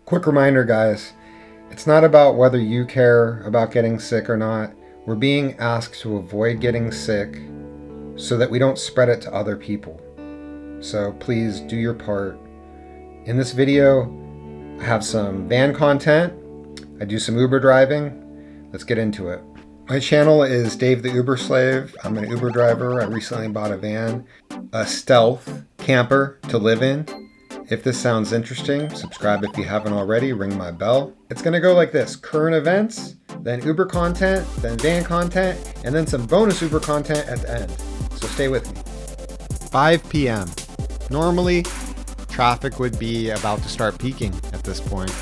Quick reminder, guys, it's not about whether you care about getting sick or not. We're being asked to avoid getting sick so that we don't spread it to other people. So please do your part. In this video, I have some van content. I do some Uber driving. Let's get into it. My channel is Dave the Uber Slave. I'm an Uber driver. I recently bought a van, a stealth camper to live in. If this sounds interesting, subscribe if you haven't already, ring my bell. It's gonna go like this: current events, then Uber content, then van content, and then some bonus Uber content at the end. So stay with me. 5 p.m. Normally, traffic would be about to start peaking at this point.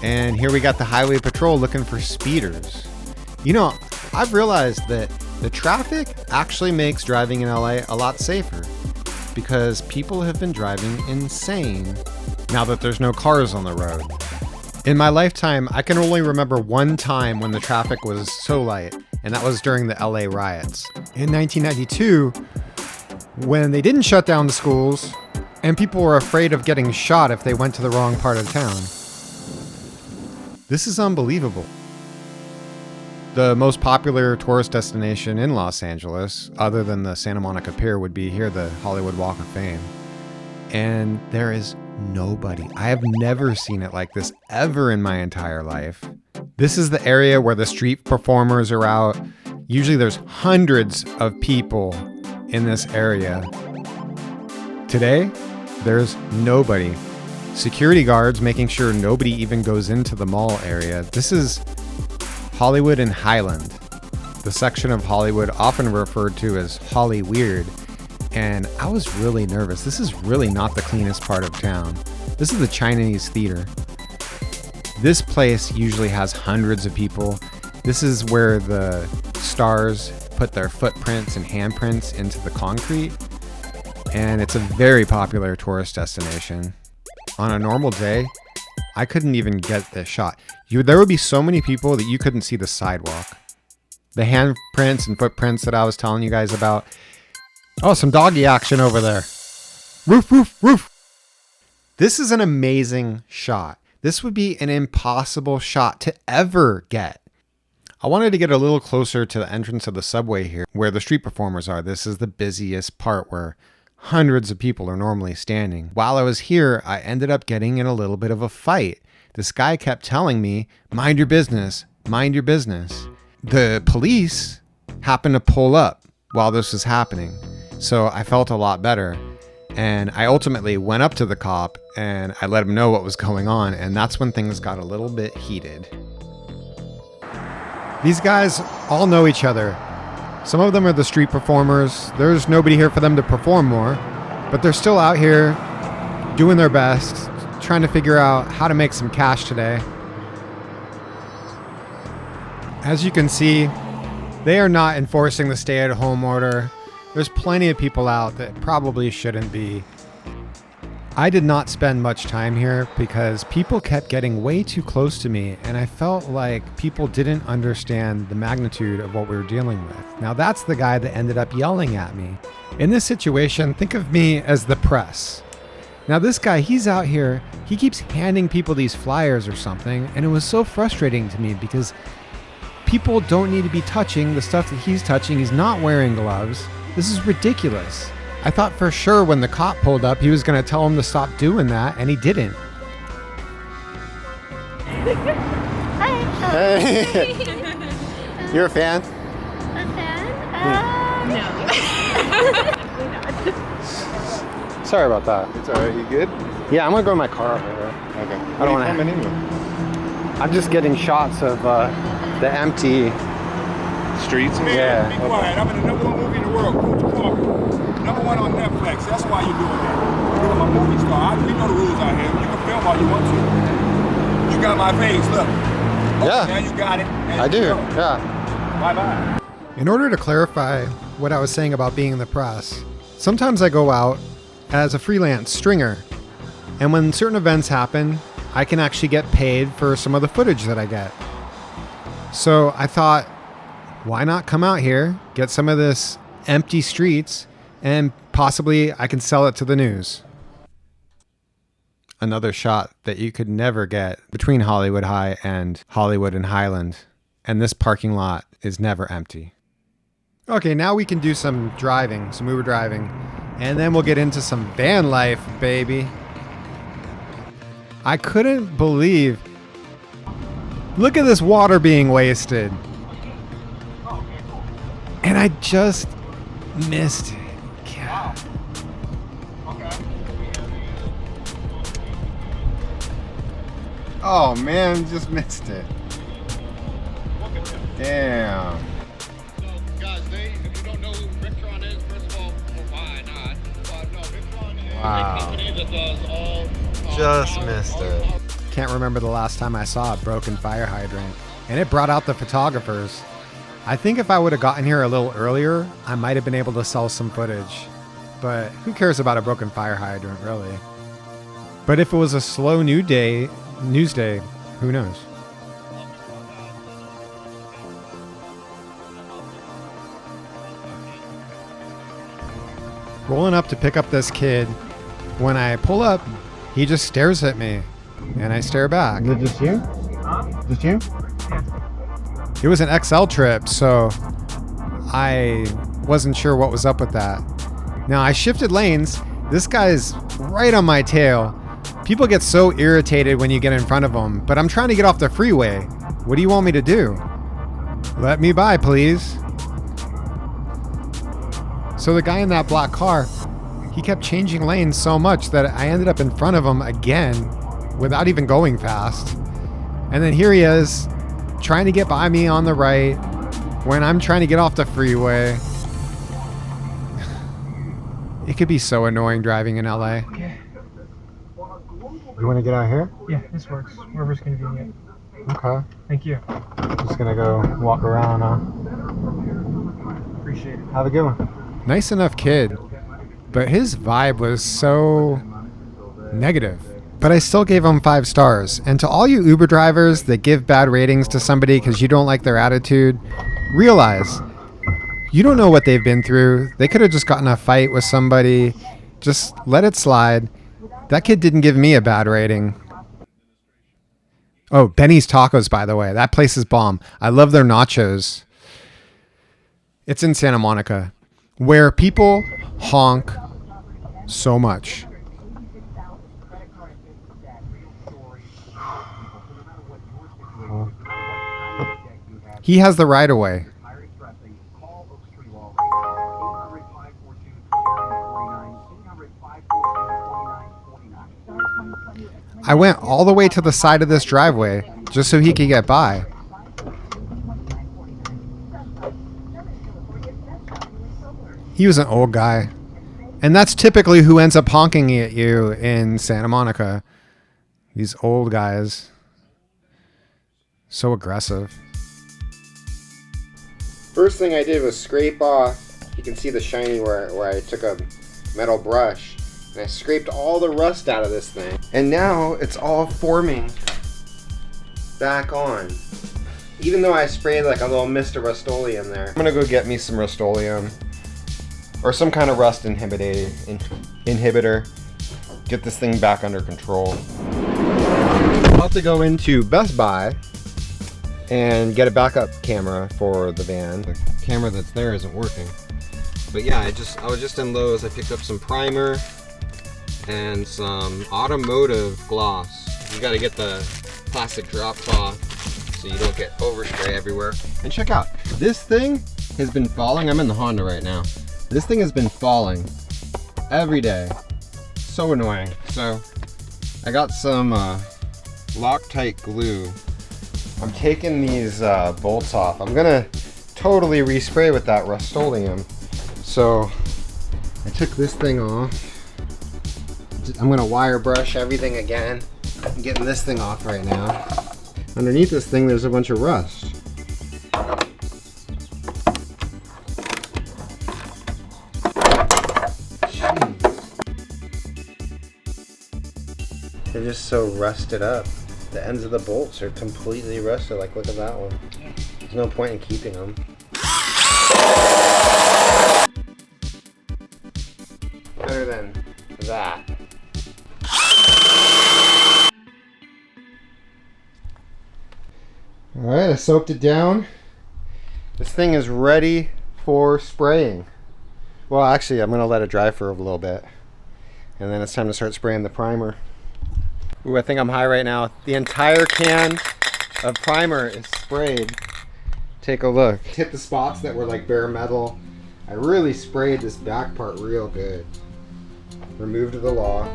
And here we got the highway patrol looking for speeders. You know, I've realized that the traffic actually makes driving in LA a lot safer, because people have been driving insane now that there's no cars on the road. In my lifetime, I can only remember one time when the traffic was so light, and that was during the LA riots. In 1992, when they didn't shut down the schools, and people were afraid of getting shot if they went to the wrong part of town. This is unbelievable. The most popular tourist destination in Los Angeles, other than the Santa Monica Pier, would be here, the Hollywood Walk of Fame. And there is nobody. I have never seen it like this ever in my entire life. This is the area where the street performers are out. Usually there's hundreds of people in this area. Today, there's nobody. Security guards making sure nobody even goes into the mall area. This is Hollywood and Highland, the section of Hollywood often referred to as Holly Weird. And I was really nervous. This is really not the cleanest part of town. This is the Chinese theater. This place usually has hundreds of people. This is where the stars put their footprints and handprints into the concrete. And it's a very popular tourist destination. On a normal day, I couldn't even get this shot. There would be so many people that you couldn't see the sidewalk. The handprints and footprints that I was telling you guys about. Oh, some doggy action over there. Roof, roof, roof. This is an amazing shot. This would be an impossible shot to ever get. I wanted to get a little closer to the entrance of the subway here, where the street performers are. This is the busiest part where hundreds of people are normally standing. While I was here, I ended up getting in a little bit of a fight. This guy kept telling me, mind your business, mind your business. The police happened to pull up while this was happening. So I felt a lot better. And I ultimately went up to the cop and I let him know what was going on. And that's when things got a little bit heated. These guys all know each other. Some of them are the street performers. There's nobody here for them to perform more, but they're still out here doing their best, trying to figure out how to make some cash today. As you can see, they are not enforcing the stay-at-home order. There's plenty of people out that probably shouldn't be. I did not spend much time here because people kept getting way too close to me, and I felt like people didn't understand the magnitude of what we were dealing with. Now that's the guy that ended up yelling at me. In this situation, think of me as the press. Now this guy, he's out here, he keeps handing people these flyers or something, and it was so frustrating to me because people don't need to be touching the stuff that he's touching. He's not wearing gloves. This is ridiculous. I thought for sure when the cop pulled up, he was going to tell him to stop doing that, and he didn't. Hi. Hey. You're a fan? A fan? No. Sorry about that. It's alright, you good? Yeah, I'm going to go in my car over there. Okay. I don't want to. Anyway? I'm just getting shots of the empty Streets? Yeah. Be quiet. I'm in the #1 movie in the world, Coach Clark. #1 on Netflix. That's why you're doing that. You're a movie star. We know the rules out here. You can film all you want to. You got my face. Look. Yeah. Now you got it. I do. Yeah. Bye-bye. In order to clarify what I was saying about being in the press, sometimes I go out as a freelance stringer. And when certain events happen, I can actually get paid for some of the footage that I get. So I thought, why not come out here, get some of this empty streets, and possibly I can sell it to the news. another shot that you could never get between Hollywood High and Hollywood and Highland. And this parking lot is never empty. Okay, now we can do some driving, some Uber driving, and then we'll get into some van life, baby. I couldn't believe, look at this water being wasted. And I just missed it. God. Oh man, just missed it. Damn. So, guys, if you don't know who Victron is, first of all, why not? But no, Victron is Wow. a company that does all. Just missed it. Can't remember the last time I saw a broken fire hydrant, and it brought out the photographers. I think if I would have gotten here a little earlier, I might have been able to sell some footage. But who cares about a broken fire hydrant, really? But if it was a slow news day, who knows? Rolling up to pick up this kid. When I pull up, he just stares at me, and I stare back. Is it just you? Just you? It was an XL trip, so I wasn't sure what was up with that. Now, I shifted lanes. This guy's right on my tail. People get so irritated when you get in front of them, but I'm trying to get off the freeway. What do you want me to do? Let me by, please. So the guy in that black car, he kept changing lanes so much that I ended up in front of him again without even going fast. And then here he is, trying to get by me on the right when I'm trying to get off the freeway. It could be so annoying driving in LA. Okay. You want to get out here? Yeah, this works. Wherever's convenient. Okay. Thank you. Just gonna go walk around. Appreciate it. Have a good one. Nice enough kid, but his vibe was so negative. But I still gave him 5 stars. And to all you Uber drivers that give bad ratings to somebody because you don't like their attitude, realize you don't know what they've been through. They could have just gotten a fight with somebody. Just let it slide. That kid didn't give me a bad rating. Oh, Benny's Tacos, by the way. That place is bomb. I love their nachos. It's in Santa Monica, where people honk so much. He has the right of way. I went all the way to the side of this driveway just so he could get by. He was an old guy. And that's typically who ends up honking at you in Santa Monica. These old guys. So aggressive. First thing I did was scrape off. You can see the shiny where I took a metal brush. And I scraped all the rust out of this thing. And now it's all forming back on. Even though I sprayed like a little mist of Rust-Oleum there. I'm gonna go get me some Rust-Oleum. Or some kind of rust inhibitor. Get this thing back under control. I'll have to go into Best Buy and get a backup camera for the van. The camera that's there isn't working. But yeah, I was just in Lowe's. I picked up some primer and some automotive gloss. You gotta get the plastic drop cloth so you don't get overspray everywhere. And check out, this thing has been falling. I'm in the Honda right now. This thing has been falling every day. So annoying. So I got some Loctite glue. I'm taking these bolts off. I'm gonna totally respray with that Rust-Oleum. So I took this thing off. I'm gonna wire brush everything again. I'm getting this thing off right now. Underneath this thing, there's a bunch of rust. They're just so rusted up. The ends of the bolts are completely rusted. Like, look at that one. There's no point in keeping them. Better than that. Alright, I soaked it down. This thing is ready for spraying. Well, actually, I'm going to let it dry for a little bit. And then it's time to start spraying the primer. Ooh, I think I'm high right now. The entire can of primer is sprayed. Take a look. Hit the spots that were like bare metal. I really sprayed this back part real good. Removed the lock.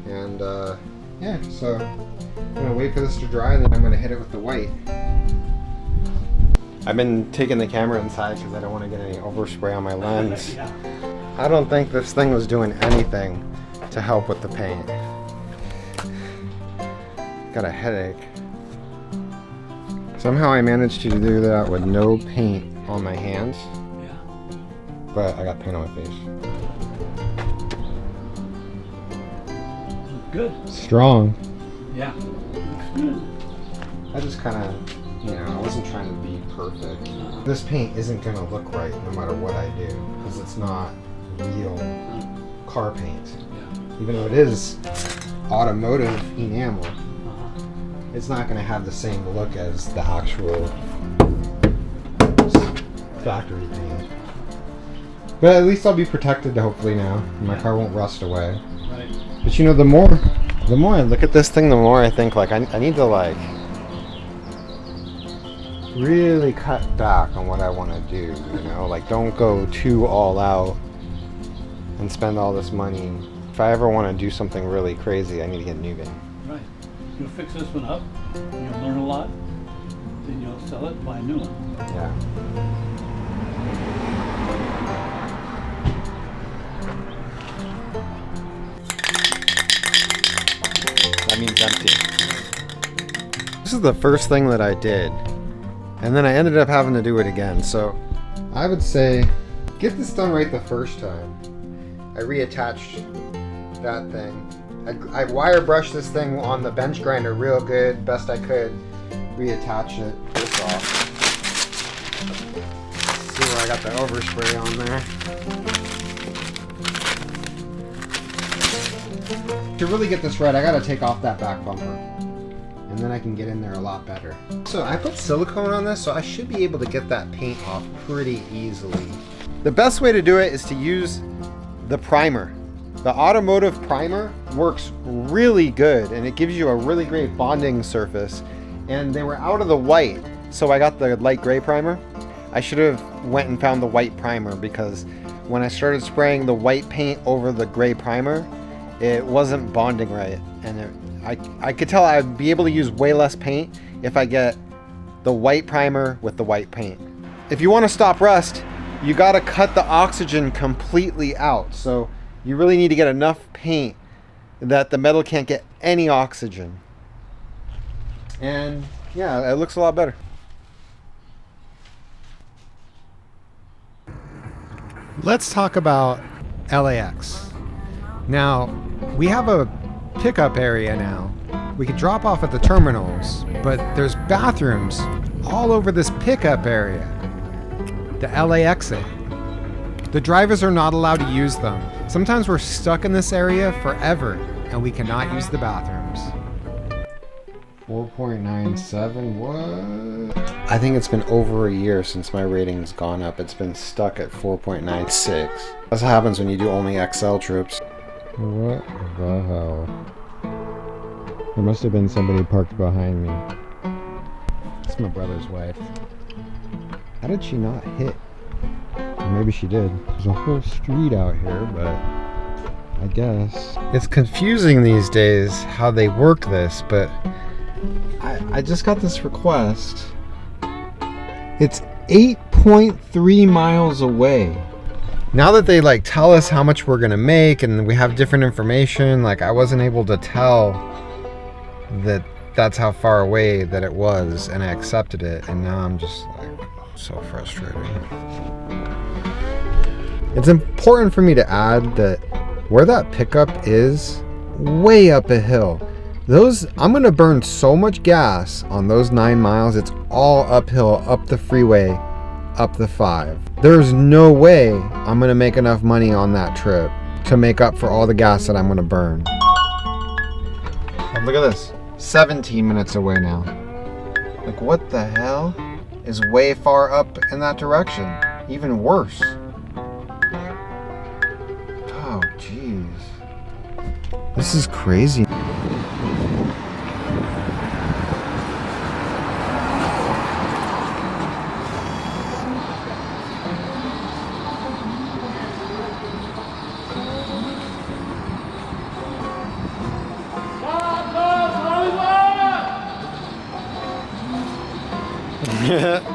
And yeah, so I'm going to wait for this to dry and then I'm going to hit it with the white. I've been taking the camera inside because I don't want to get any overspray on my lens. I don't think this thing was doing anything to help with the paint. Got a headache. Somehow I managed to do that with no paint on my hands. But I got paint on my face. Good. Strong. Yeah. I just kind of, I wasn't trying to be perfect. This paint isn't going to look right no matter what I do because it's not real car paint. Yeah. Even though it is automotive enamel, it's not going to have the same look as the actual factory paint. But at least I'll be protected hopefully now. My car won't rust away. Right. But the more I look at this thing, the more I think like I need to like really cut back on what I want to do, like don't go too all out and spend all this money. If I ever want to do something really crazy, I need to get a new game. Right. You'll fix this one up, you'll learn a lot, then you'll sell it, buy a new one. Yeah. That means empty. This is the first thing that I did. And then I ended up having to do it again. So I would say get this done right the first time. I reattached that thing. I wire brushed this thing on the bench grinder real good, best I could. Reattach it. This off. See where I got the overspray on there. To really get this right, I gotta take off that back bumper. And then I can get in there a lot better. So I put silicone on this, so I should be able to get that paint off pretty easily. The best way to do it is to use the primer. The automotive primer works really good and it gives you a really great bonding surface. And they were out of the white, so I got the light gray primer. I should have went and found the white primer because when I started spraying the white paint over the gray primer, it wasn't bonding right. And I could tell I'd be able to use way less paint if I get the white primer with the white paint. If you want to stop rust, you got to cut the oxygen completely out. So you really need to get enough paint that the metal can't get any oxygen. And yeah, it looks a lot better. Let's talk about LAX. Now, we have a pickup area now. We can drop off at the terminals, but there's bathrooms all over this pickup area. The LAXit. The drivers are not allowed to use them. Sometimes we're stuck in this area forever and we cannot use the bathrooms. 4.97, what? I think it's been over a year since my rating's gone up. It's been stuck at 4.96. That's what happens when you do only XL trips. What the hell? There must have been somebody parked behind me. It's my brother's wife. How did she not hit? Or maybe she did. There's a whole street out here, but I guess. It's confusing these days how they work this, but I just got this request. It's 8.3 miles away. Now that they tell us how much we're gonna make and we have different information, I wasn't able to tell that that's how far away that it was, and I accepted it, and now I'm just so frustrated. It's important for me to add that where that pickup is, way up a hill. I'm gonna burn so much gas on those 9 miles. It's all uphill, up the freeway, up the 5. There's no way I'm gonna make enough money on that trip to make up for all the gas that I'm gonna burn. Oh, look at this, 17 minutes away now. Like, what the hell is way far up in that direction? Even worse. Oh, jeez. This is crazy. Yeah.